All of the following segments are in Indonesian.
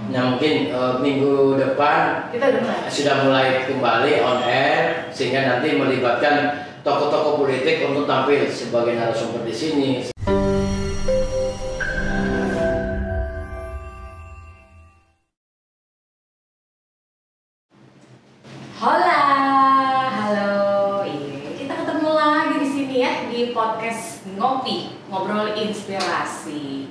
Nah mungkin minggu depan kita sudah mulai kembali on air, sehingga nanti melibatkan tokoh-tokoh politik untuk tampil sebagai narasumber di sini. Hola, halo, kita ketemu lagi di sini ya di podcast Ngopi, Ngobrol Inspirasi.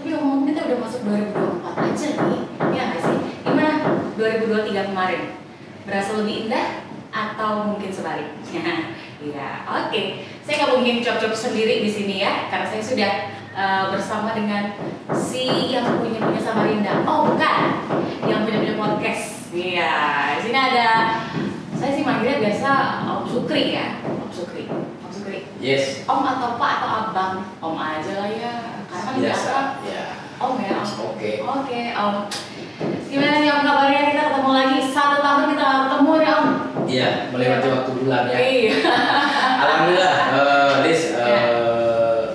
Tapi ngomong kita udah masuk 2024 aja nih, ya nggak sih? Gimana 2023 kemarin? Berasa lebih indah atau mungkin sebaliknya? Ya, oke. Saya nggak mungkin cop-cop sendiri di sini ya, karena saya sudah bersama dengan si yang punya Samarinda. Oh bukan, yang punya podcast. Iya, di sini ada. Saya sih manggilnya biasa Om Sukri ya, Om Sukri. Yes. Om atau Pak atau Abang? Om aja lah ya. Karena kan biasa. Ya. Om ya. Oke. Om. Gimana nih Om kabarnya? Kita ketemu lagi 1 tahun kita nggak ketemu nih Om. Iya, melewati waktu bulan ya. Iya. Alhamdulillah, Liz,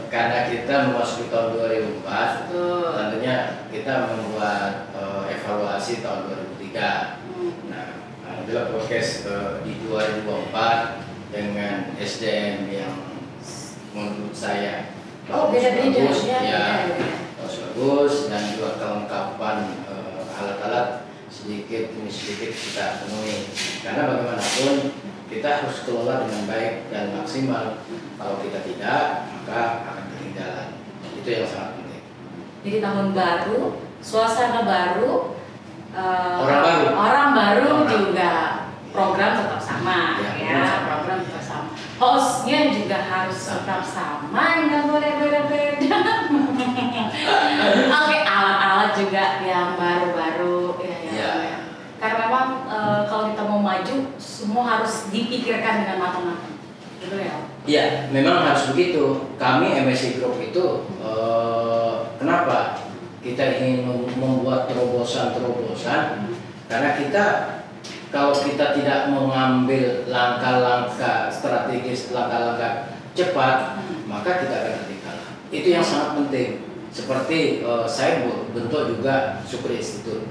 karena kita memasuki tahun 2004, tentunya kita membuat evaluasi tahun 2003. Nah, alhamdulillah podcast di 2024 dengan SDM yang menurut saya beda-beda ya, bagus, dan juga kelengkapan alat-alat sedikit demi sedikit kita penuhi, karena bagaimanapun kita harus kelola dengan baik dan maksimal. Kalau kita tidak, maka akan ketinggalan. Itu yang sangat penting. Jadi tahun baru, suasana baru, orang baru juga, program tetap sama ya, program tetap sama. Hostnya juga harus tetap sama, nggak boleh beda-beda. Oke, alat-alat juga yang baru-baru ya. Karena memang kalau kita mau maju, semua harus dipikirkan dengan matang-matang. Betul ya? Iya, memang harus begitu. Kami MSI Group itu kenapa kita ingin membuat terobosan-terobosan? Karena kalau kita tidak mengambil langkah-langkah strategis, langkah-langkah cepat, maka kita akan ketinggalan. Itu yang sangat penting. Seperti saya bentuk juga Sukri Institute.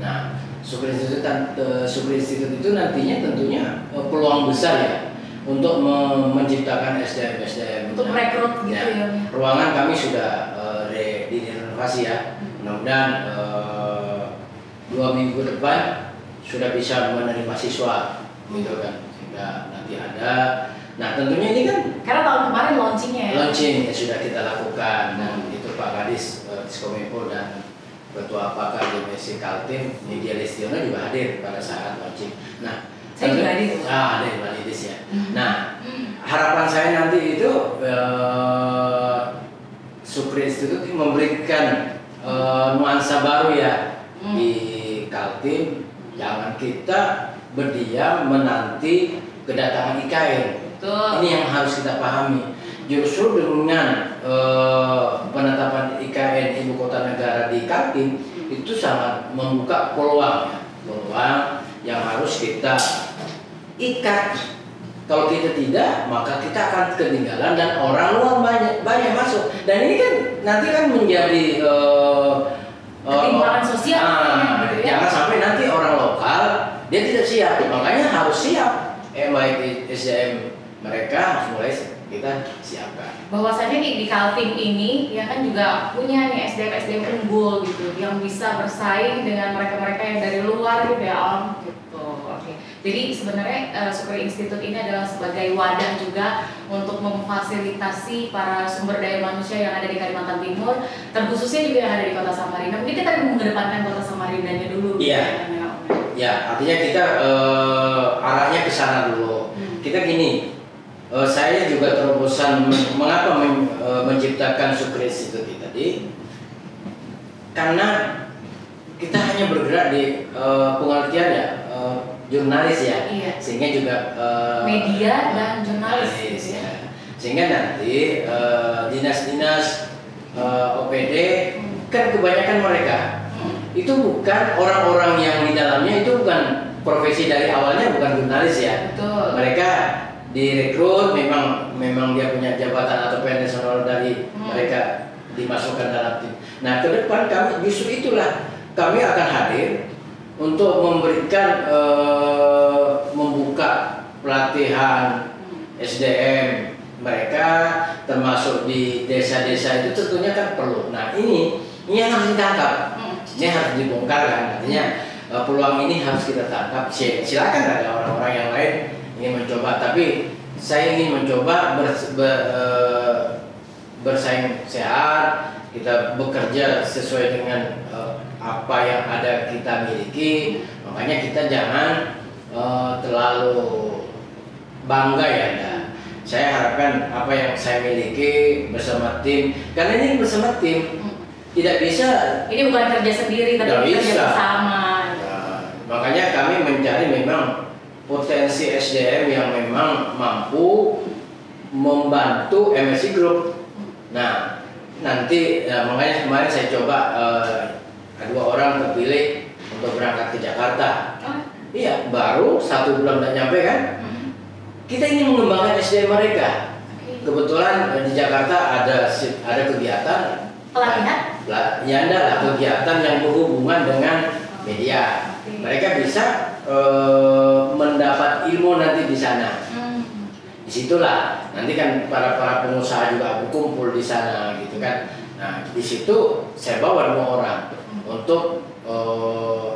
Nah, Sukri Institute itu nantinya tentunya peluang besar ya untuk menciptakan SDM. Untuk merekrut gitu ya. Ruangan kami sudah direnovasi ya. Mudah-mudahan 2 minggu depan sudah bisa menerima siswa, gitu kan. Sehingga nanti ada. Nah, tentunya ini kan karena tahun kemarin launching sudah kita lakukan, dan itu Pak Kadis Diskominfo dan Ketua Pakar DMSI Kaltim Media Listiono juga hadir pada saat launching. Nah, saya juga hadir. Hadir Pak Lidis ya. Nah, harapan saya nanti itu Sukri Institute memberikan nuansa baru ya di Kaltim. Jangan kita berdiam menanti kedatangan IKN. Betul. Ini yang harus kita pahami. Justru dengan penetapan IKN Ibu Kota Negara di Kaltim itu sangat membuka peluang yang harus kita ikat. Kalau kita tidak, maka kita akan ketinggalan dan orang luar banyak masuk. Dan ini kan nanti kan menjadi ketimpangan sosial gitu ya. Jangan sampai nanti orang lokal dia tidak siap. Makanya harus siap. Baik SDM mereka harus mulai kita siapkan. Bahwasanya di Kaltim ini ya kan juga punya nih SDM unggul gitu yang bisa bersaing dengan mereka-mereka yang dari luar gitu ya Om gitu. Oke. Jadi sebenarnya Sukri Institute ini adalah sebagai wadah juga untuk memfasilitasi para sumber daya manusia yang ada di Kalimantan Timur, terkhususnya juga yang ada di Kota Samarinda. Mungkin kita mengedepankan Kota Samarindanya dulu. Iya. Ya, artinya kita arahnya ke sana dulu. Kita gini. Saya juga terobosan mengapa menciptakan Sukri Institute tadi, karena kita hanya bergerak di pengertian ya jurnalis ya, sehingga juga media dan jurnalis ya. Sehingga nanti dinas-dinas OPD kan kebanyakan mereka itu bukan orang-orang yang di dalamnya itu bukan profesi dari awalnya bukan jurnalis ya. Betul. Mereka direkrut memang dia punya jabatan atau PNS dari mereka dimasukkan dalam tim. Nah, ke depan kami justru itulah kami akan hadir untuk memberikan membuka pelatihan SDM mereka, termasuk di desa-desa itu tentunya kan perlu. Nah ini yang harus ditangkap, ini harus dibongkar kan, artinya peluang ini harus kita tangkap. Silakan ada orang-orang yang lain ingin mencoba, tapi saya ingin mencoba bersaing sehat, kita bekerja sesuai dengan apa yang ada kita miliki. Makanya kita jangan terlalu bangga ya. Saya harapkan apa yang saya miliki bersama tim, karena ini bersama tim, tidak bisa. Ini bukan kerja sendiri, tapi kerja bersama. Nah, makanya kami mencari memang potensi SDM yang memang mampu membantu MSI Group. Nah, nanti makanya kemarin saya coba 2 orang terpilih untuk berangkat ke Jakarta. Iya, baru 1 bulan tidak nyampe kan? Kita ingin mengembangkan SDM mereka. Kebetulan di Jakarta ada kegiatan pelatihan? Ya enggak lah, kegiatan yang berhubungan dengan media. Mereka bisa mendapat ilmu nanti di sana. Disitulah nanti kan para pengusaha juga berkumpul di sana gitu kan. Nah di situ saya bawa 2 orang untuk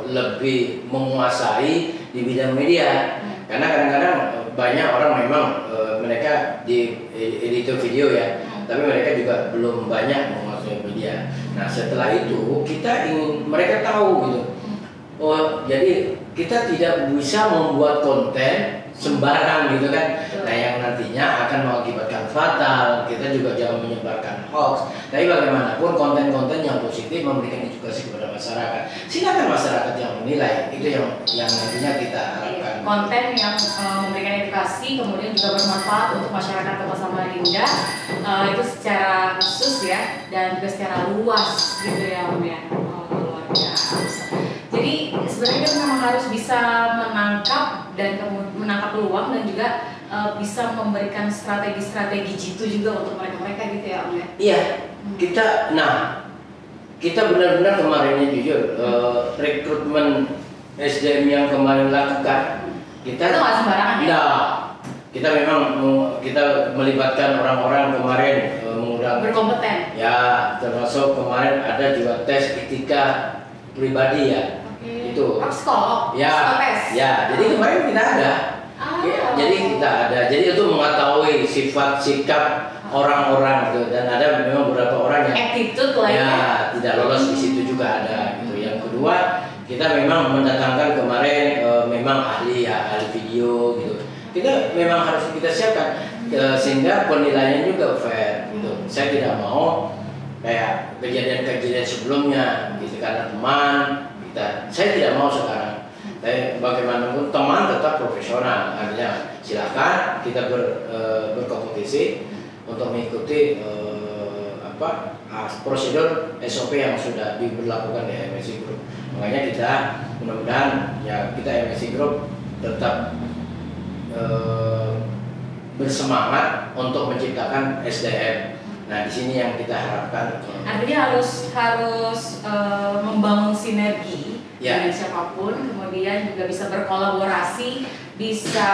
lebih menguasai di bidang media. Karena kadang-kadang banyak orang memang mereka di editor video ya, tapi mereka juga belum banyak menguasai media. Nah setelah itu kita ingin mereka tahu gitu. Oh jadi kita tidak bisa membuat konten sembarang gitu kan. Nah yang nantinya akan mengakibatkan fatal. Kita juga jangan menyebarkan hoax. Tapi bagaimanapun konten-konten yang positif memberikan edukasi kepada masyarakat. Silakan masyarakat yang menilai. Itu yang nantinya kita harapkan. Konten yang memberikan edukasi kemudian juga bermanfaat untuk masyarakat Kota Samarinda itu secara khusus ya, dan juga secara luas gitu ya Om ya. Luar biasa. Jadi sebenarnya kita memang harus bisa menangkap peluang dan juga bisa memberikan strategi-strategi jitu juga untuk mereka gitu ya Om ya. Iya, kita benar-benar kemarin ini jujur rekrutmen SDM yang kemarin lakukan kita itu nggak sembarangan ya? Kita memang kita melibatkan orang-orang kemarin mengundang berkompeten ya, termasuk kemarin ada juga tes etika pribadi ya. Itu psikolog ya, jadi kemarin kita ada jadi kita ada, jadi itu mengetahui sifat sikap orang-orang gitu, dan ada memang beberapa orang yang attitude ya tidak lolos di situ juga ada gitu. Yang kedua kita memang mendatangkan kemarin memang ahli video gitu. Kita memang harus kita siapkan sehingga penilaian juga fair gitu. Saya tidak mau kayak kejadian-kejadian sebelumnya gitu, karena teman saya tidak mau sekarang. Tapi bagaimanapun teman tetap profesional, artinya silakan kita berkompetisi untuk mengikuti prosedur SOP yang sudah diberlakukan di MSI Group. Makanya kita mudah-mudahan ya kita MSI Group tetap bersemangat untuk menciptakan SDM. Nah di sini yang kita harapkan. Artinya harus membangun sinergi ya, dengan siapapun, kemudian juga bisa berkolaborasi, bisa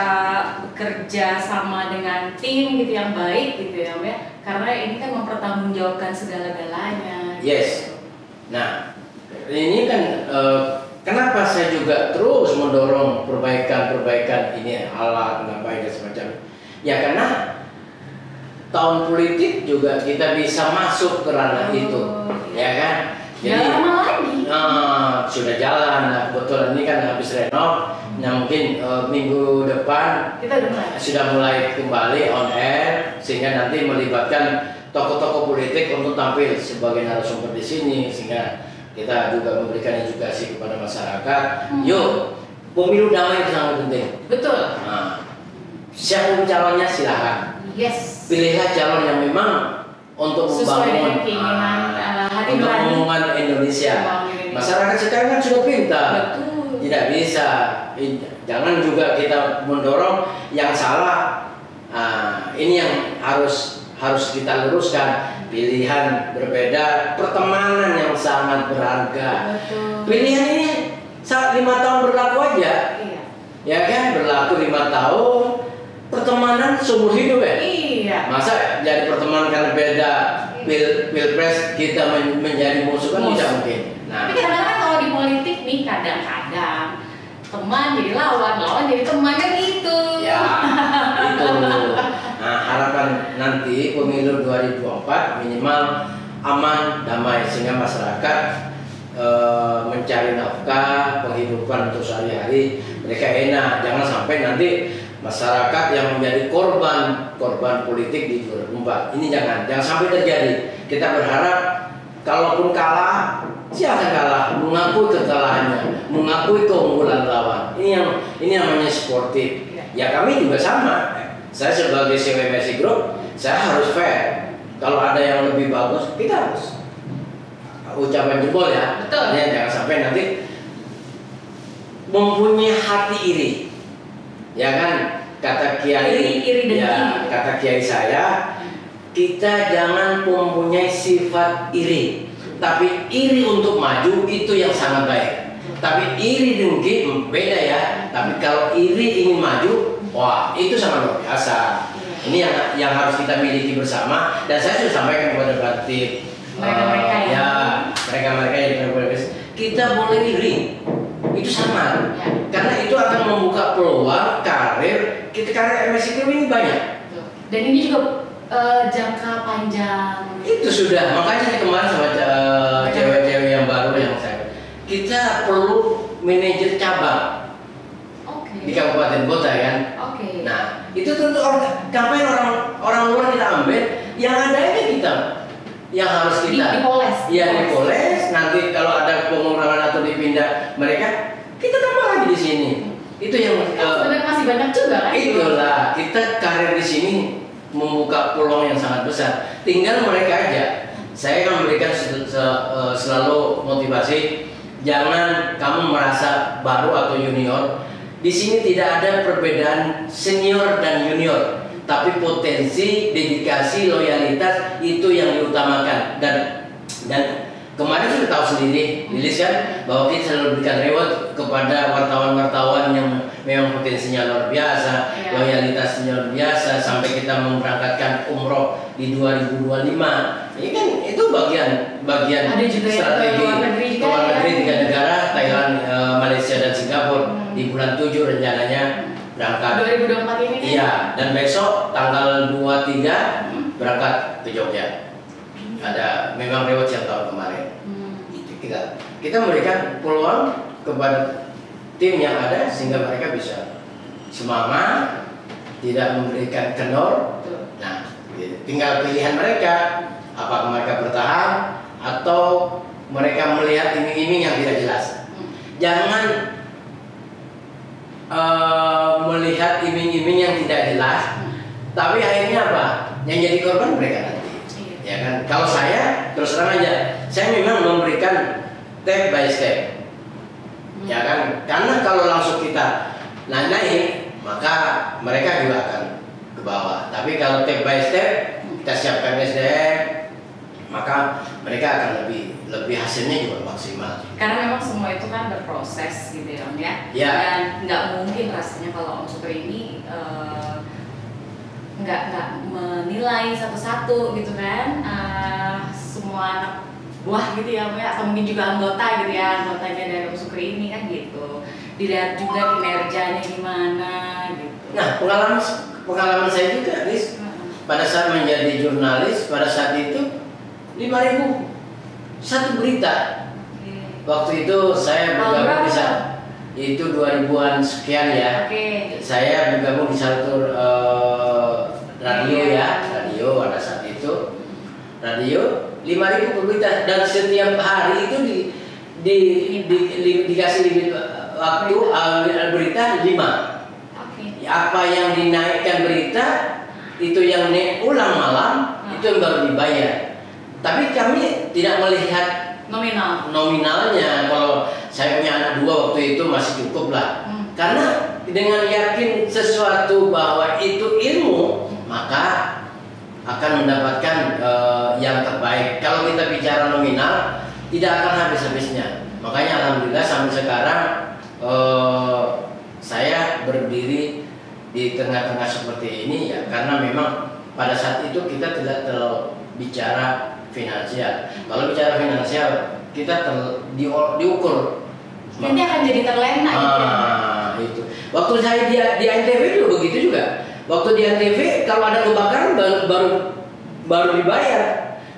bekerja sama dengan tim gitu yang baik gitu ya, karena ini kan mempertanggungjawabkan segala-galanya. Yes. Nah ini kan kenapa saya juga terus mendorong perbaikan ini alat dan semacam. Ya karena tahun politik juga kita bisa masuk ke ranah itu, ya kan? Jadi sudah jalan. Nah, kebetulan ini kan habis renov. Nah mungkin minggu depan kita sudah mulai kembali on air, sehingga nanti melibatkan tokoh-tokoh politik untuk tampil sebagai narasumber di sini, sehingga kita juga memberikan edukasi kepada masyarakat. Yuk, pemilu damai itu sangat penting. Betul. Nah, siapapun calonnya silahkan. Yes. Pilihlah calon yang memang untuk membangun Indonesia. Masyarakat sekarang kan sudah pintar. Betul. Tidak bisa. Jangan juga kita mendorong yang salah. Ini yang harus kita luruskan. pilihan berbeda, pertemanan yang sangat berharga. Betul. Pilihan ini saat 5 tahun berlaku aja, Iya. ya kan, berlaku 5 tahun, pertemanan seumur hidup ya. Iya. Masa jadi pertemanan karena beda pilpres kita menjadi musuh kan tidak mungkin. Nah, Tapi kadang-kadang kalau di politik nih kadang-kadang teman jadi lawan, lawan jadi teman kan gitu. ya itu. Nah, harapan nanti pemilu 2024 minimal aman, damai sehingga masyarakat mencari nafkah, penghidupan untuk sehari-hari mereka enak. Jangan sampai nanti masyarakat yang menjadi korban politik di 2024 ini jangan sampai terjadi. Kita berharap kalaupun kalah, siapa kalah, mengakui kekalahannya, mengakui keunggulan lawan. Ini namanya sportif. Ya kami juga sama. Saya sebagai CEO MSI Group, saya harus fair. Kalau ada yang lebih bagus, kita harus ucapan jempol ya. Betul. Jangan sampai nanti mempunyai hati iri. Ya kan, kata kiai, Iri dengki. ya kata kiai saya, kita jangan mempunyai sifat iri, tapi iri untuk maju itu yang sangat baik. Tapi iri dengki beda ya. Tapi kalau iri ingin maju, wah itu sangat luar biasa. Ini yang harus kita miliki bersama. Dan saya sudah sampaikan kepada Batik, mereka yang kita boleh iri, itu sama. Ya. Karena itu akan membuka peluang karir MSI Group ini banyak. Dan ini juga jangka panjang. Itu sudah, makanya kemarin sama cewek-cewek yang baru yang saya, kita perlu manajer cabang di kabupaten kota kan. Oke. Nah itu tentu ngapain orang luar kita ambil, yang ada aja kita, yang harus kita dipoles. Iya dipoles. Nanti kalau ada pengurangan atau dipindah mereka, kita tambah lagi di sini. Itu yang sebenarnya masih banyak juga kan. Itulah kita karir di sini membuka peluang yang sangat besar. Tinggal mereka aja. Saya akan memberikan selalu motivasi. Jangan kamu merasa baru atau junior. Di sini tidak ada perbedaan senior dan junior, tapi potensi, dedikasi, loyalitas itu yang diutamakan. Dan kemarin sudah tahu sendiri, Lilis kan, bahwa kita selalu berikan reward kepada wartawan-wartawan yang memang potensinya luar biasa, loyalitasnya luar biasa, sampai kita memberangkatkan umroh di 2025. Ini kan itu bagian ada juga strategi ke luar negeri 3 negara, Thailand, Malaysia dan Singapura. Di bulan 7 rencananya berangkat 2024 ini kan? Iya, dan besok tanggal 23 berangkat ke Jogja. Ada memang reward yang tahun kemarin. Kita memberikan peluang kepada tim yang ada sehingga mereka bisa semangat, tidak memberikan kendor. Nah, tinggal pilihan mereka, apakah mereka bertahan atau mereka melihat iming-iming yang tidak jelas. Jangan melihat iming-iming yang tidak jelas, tapi akhirnya apa? Yang jadi korban mereka nanti. Ya kan? Kalau saya terus terang aja, saya memang memberikan step by step. Ya kan? Karena kalau langsung kita naik, maka mereka juga akan ke bawah. Tapi kalau step by step kita siapkan SDM, maka mereka akan lebih hasilnya juga maksimal. Karena memang semua itu kan berproses gitu ya Om ya. Ya. Dan nggak mungkin rasanya kalau Om Sukri ini nggak menilai satu-satu gitu kan, semua anak buah gitu ya Om ya, atau mungkin juga anggota gitu ya, anggotanya dari Om Sukri ini kan gitu. Dilihat juga kinerjanya gimana gitu. Nah, pengalaman saya juga, Riz, pada saat menjadi jurnalis, pada saat itu 5.000 satu berita. Waktu itu saya bergabung di itu 2000-an sekian ya. Saya bergabung di satu radio pada saat itu. Radio 5.000 per berita, dan setiap hari itu dikasih waktu berita 5. Apa yang dinaikkan berita itu yang ulang malam itu yang baru dibayar. Tapi kami tidak melihat nominalnya. Kalau saya punya anak 2 waktu itu masih cukup lah. Karena dengan yakin sesuatu bahwa itu ilmu, maka akan mendapatkan yang terbaik. Kalau kita bicara nominal, tidak akan habis-habisnya. Makanya alhamdulillah sampai sekarang saya berdiri di tengah-tengah seperti ini ya karena memang pada saat itu kita tidak terlalu bicara finansial. Kalau bicara finansial kita diukur. Nanti akan jadi terlena gitu ya. Itu. Waktu saya di ANTV juga begitu juga. Waktu di ANTV kalau ada kebakaran baru dibayar.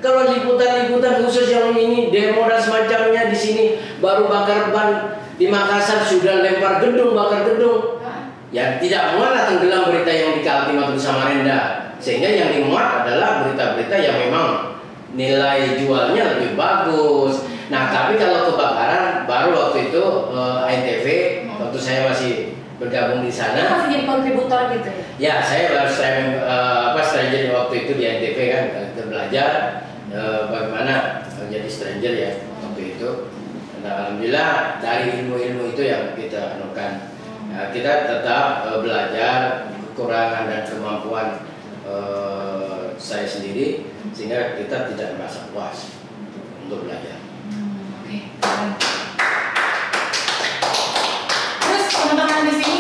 Kalau liputan-liputan khusus yang ini demo dan semacamnya di sini baru bakar ban, di Makassar sudah lempar gedung, bakar gedung. Ya tidak muat tenggelam berita yang di Kaltim atau di Samarinda. Sehingga yang dimuat adalah berita-berita yang memang nilai jualnya lebih bagus. Nah tapi kalau kebakaran baru waktu itu ANTV waktu saya masih bergabung di sana. Masih jadi kontributor gitu ya? Ya saya stranger waktu itu di ANTV kan kita belajar bagaimana jadi stranger ya waktu itu. Nah, alhamdulillah dari ilmu-ilmu itu yang kita anukan. Kita tetap belajar kekurangan dan kemampuan saya sendiri sehingga kita tidak merasa puas untuk belajar. Oke. Terus teman-teman di sini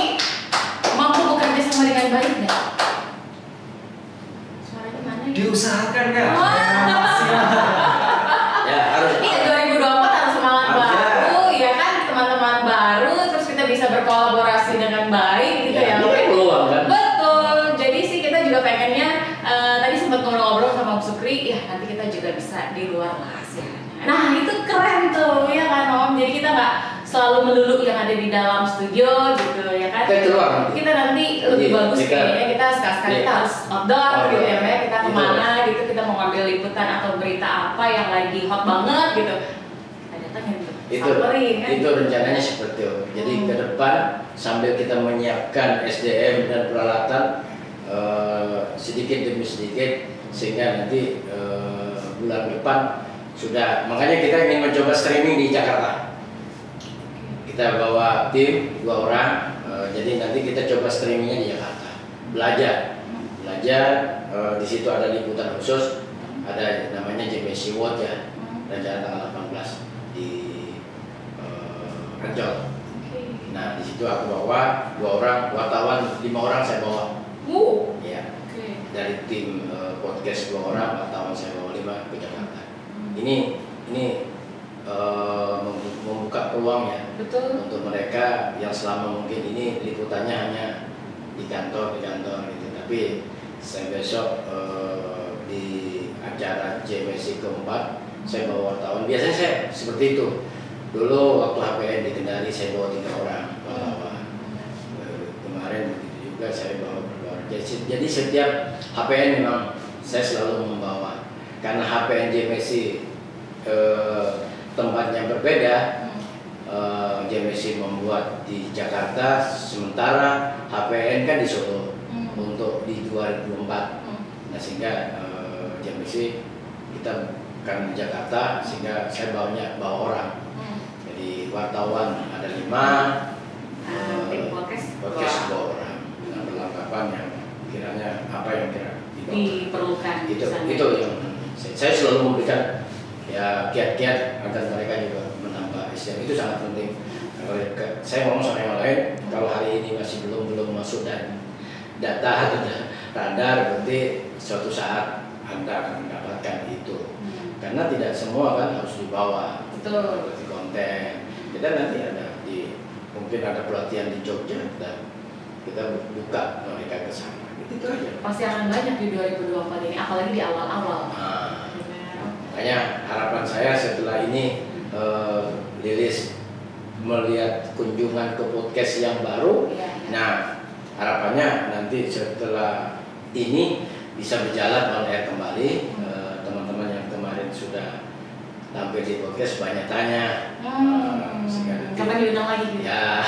mampu bekerja sama dengan baik nggak? Suaranya mana? Diusahakan nggak? Ya harus. Iya 2024 harus semangat baru, ya kan teman-teman baru, terus kita bisa berkolaborasi dengan baik gitu ya. Ini peluang kan? Betul. Jadi sih kita juga pengennya tadi sempat ngobrol-ngobrol sama Om Sukri, ya nanti kita juga bisa di luar lah hasilnya. Nah itu keren tuh ya kan Om. Jadi kita nggak selalu melulu yang ada di dalam studio gitu ya kan. Kita nanti lebih bagus kayaknya kita sekali-sekali kita harus outdoor gitu ya, kita kemana gitu, kita mau ngambil liputan atau berita apa yang lagi hot banget gitu. Kita datangin tuh. Itu rencananya seperti itu. Jadi ke depan sambil kita menyiapkan SDM dan peralatan sedikit demi sedikit sehingga nanti bulan depan sudah. Makanya kita ingin mencoba streaming di Jakarta. Kita bawa tim 2 orang, jadi nanti kita coba streamingnya di Jakarta. Belajar. Di situ ada liputan khusus, ada namanya JMC World ya, rencana tanggal 18 di Ancol. Nah di situ aku bawa 2 orang wartawan, 5 orang saya bawa. Ya. Dari tim podcast 2 orang, wartawan saya bawa 5 ke Jakarta. Ini membuka peluang ya. Betul. Untuk mereka yang selama mungkin ini liputannya hanya di kantor gitu. Tapi saya besok di acara JMSI keempat saya bawa wartawan. Biasanya saya seperti itu. Dulu waktu HPN di Kendari saya bawa 3 orang wartawan. Kemarin begitu juga saya bawa berdua. Jadi setiap HPN memang saya selalu membawa. Karena HPN JMSI tempatnya berbeda. JMSI membuat di Jakarta, sementara HPN kan di Solo untuk di 2024. Nah sehingga JMSI kita kan di Jakarta, sehingga saya bawa orang. Jadi wartawan ada 5, podcast 2 orang dengan perlengkapan yang kiranya apa yang diperlukan. Itu yang saya selalu memberikan ya kiat-kiat agar mereka juga menambah SDM. Itu sangat penting. Saya ngomong sama yang lain, kalau hari ini masih belum masuk dan data atau radar, berarti suatu saat Anda akan mendapatkan itu. Karena tidak semua kan harus dibawa. Betul. Seperti konten. Kita nanti mungkin ada pelatihan di Jogja, kita buka mereka ke sana. Itu aja. Pasti akan banyak di 2024 ini, apalagi di awal-awal. Makanya harapan saya setelah ini Lilis melihat kunjungan ke podcast yang baru. Nah harapannya nanti setelah ini bisa berjalan on air kembali. Teman-teman yang kemarin sudah tampil di podcast banyak tanya. Kapan diundang lagi? Ya,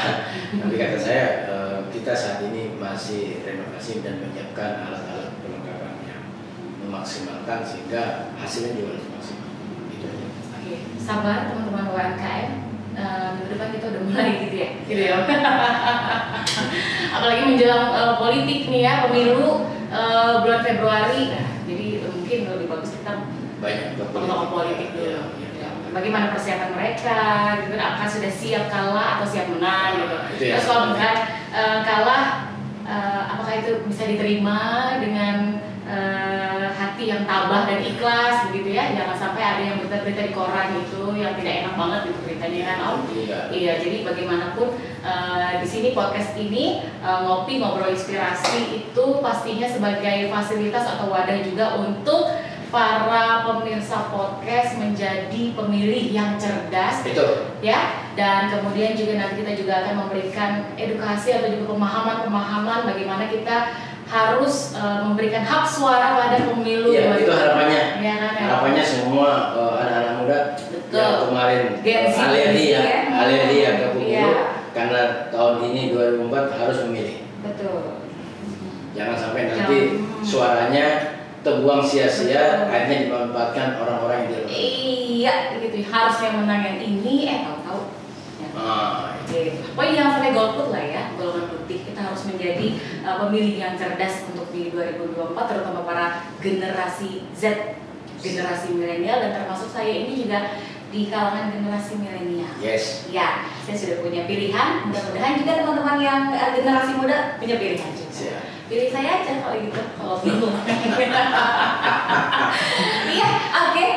tapi kata saya kita saat ini masih renovasi dan menyiapkan alat-alat perlengkapan yang memaksimalkan sehingga hasilnya juga lebih maksimal. Gitu aja. Oke, sabar teman-teman UMKM. Minggu depan kita udah mulai gitu ya. Apalagi menjelang politik nih ya, pemilu bulan Februari. Nah, jadi banyak tokoh politik dulu. Ya. Bagaimana persiapan mereka, gitu, apakah sudah siap kalah atau siap menang gitu. Itu ya. Terus kalau misalkan kalah, apakah itu bisa diterima dengan hati yang tabah dan ikhlas begitu ya? Jangan sampai ada yang berita-berita di koran itu yang tidak enak banget gitu beritanya kan Om. Iya, jadi bagaimanapun di sini podcast ini ngopi ngobrol inspirasi itu pastinya sebagai fasilitas atau wadah juga untuk para pemirsa podcast menjadi pemilih yang cerdas, Betul. ya. Dan kemudian juga nanti kita juga akan memberikan edukasi atau juga pemahaman-pemahaman bagaimana kita harus memberikan hak suara pada pemilu. Iya, itu harapannya. Ya, kan, ya. Harapannya semua anak-anak muda Betul. yang kemarin alergi ya ke pemilu, Iya. karena tahun ini 2004 harus memilih. Betul. Jangan sampai nanti suaranya terbuang sia-sia, akhirnya dimanfaatkan orang-orang yang tidak. Iya, gitu. Harusnya menang yang ini, tahu-tahu. Ya. Pokoknya jangan sampai golput lah ya, golongan putih. Kita harus menjadi pemilih yang cerdas untuk di 2024, terutama para generasi Z, generasi milenial, dan termasuk saya ini juga di kalangan generasi milenial. Yes. Ya, saya sudah punya pilihan. Mudah-mudahan juga teman-teman yang generasi muda punya pilihan juga. Siap. Pilih saya aja kalau gitu, kalau bingung. Iya, oke.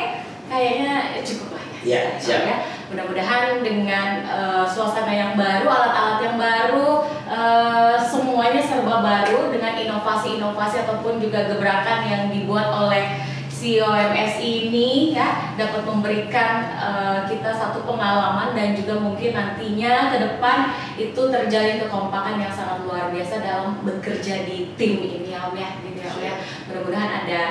Kayaknya cukup lah ya. Iya, siap. Ya. Mudah-mudahan dengan suasana yang baru, alat-alat yang baru, semuanya serba baru dengan inovasi-inovasi ataupun juga gebrakan yang dibuat oleh CEO MSI ini ya, dapat memberikan kita satu pengalaman dan juga mungkin nantinya ke depan itu terjalin kekompakan yang sangat luar biasa dalam bekerja di tim ini ya Om ya, gitu ya Om ya. Mudah-mudahan ada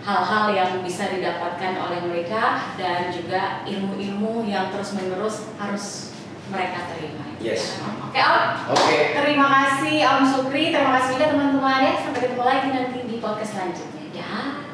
hal-hal yang bisa didapatkan oleh mereka dan juga ilmu-ilmu yang terus-menerus harus mereka terima. Yes. Oke Om. Oke. Terima kasih Om Sukri, terima kasih juga teman-teman ya. Sampai ketemu lagi nanti di podcast selanjutnya. Ya.